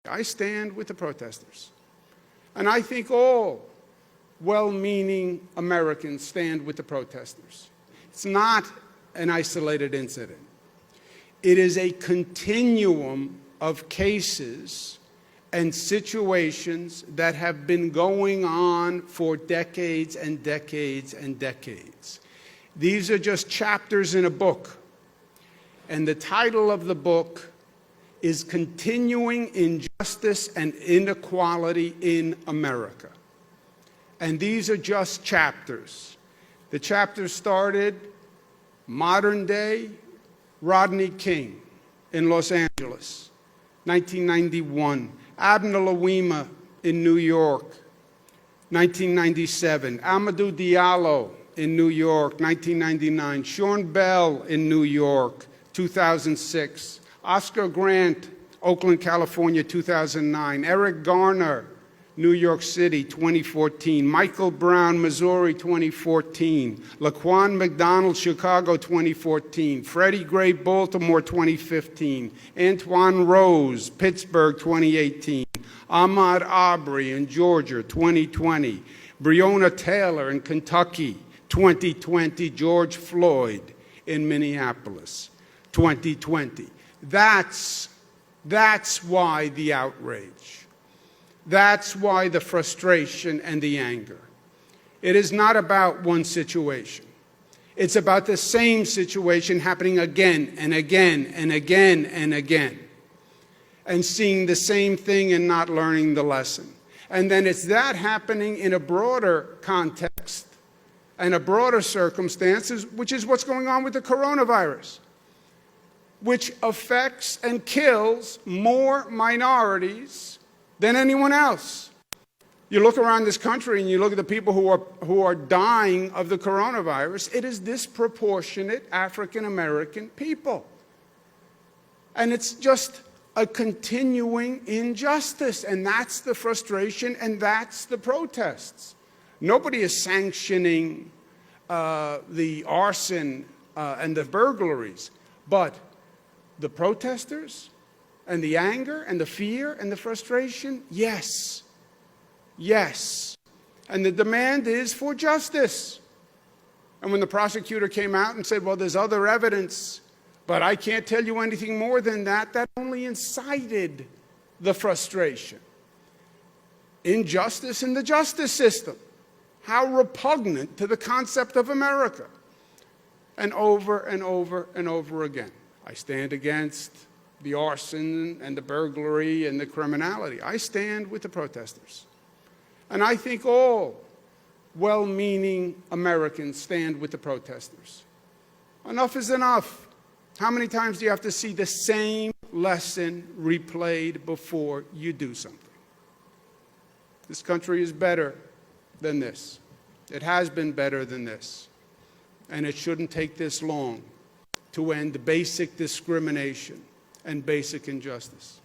I stand with the protesters. And I think all well-meaning Americans stand with the protesters. It's not an isolated incident. It is a continuum of cases and situations that have been going on for decades and decades and decades. These are just chapters in a book. And the title of the book is Continuing Injustice and Inequality in America. And these are just chapters. The chapters started modern day Rodney King in Los Angeles, 1991. Abner Louima in New York, 1997. Amadou Diallo in New York, 1999. Sean Bell in New York, 2006. Oscar Grant, Oakland, California, 2009. Eric Garner, New York City, 2014. Michael Brown, Missouri, 2014. Laquan McDonald, Chicago, 2014. Freddie Gray, Baltimore, 2015. Antoine Rose, Pittsburgh, 2018. Ahmaud Arbery in Georgia, 2020. Breonna Taylor in Kentucky, 2020. George Floyd in Minneapolis, 2020. That's why the outrage. That's why the frustration and the anger. It is not about one situation. It's about the same situation happening again and again and again and again, and seeing the same thing and not learning the lesson. And then it's that happening in a broader context and a broader circumstances, which is what's going on with the coronavirus, which affects and kills more minorities than anyone else. You look around this country and you look at the people who are dying of the coronavirus, it is disproportionate African American people. And it's just a continuing injustice, and that's the frustration and that's the protests. Nobody is sanctioning the arson and the burglaries, but the protesters and the anger and the fear and the frustration, yes, yes. And the demand is for justice. And when the prosecutor came out and said, well, there's other evidence, but I can't tell you anything more than that, that only incited the frustration. Injustice in the justice system. How repugnant to the concept of America. And over and over and over again. I stand against the arson and the burglary and the criminality. I stand with the protesters. And I think all well-meaning Americans stand with the protesters. Enough is enough. How many times do you have to see the same lesson replayed before you do something? This country is better than this. It has been better than this. And it shouldn't take this long to end basic discrimination and basic injustice.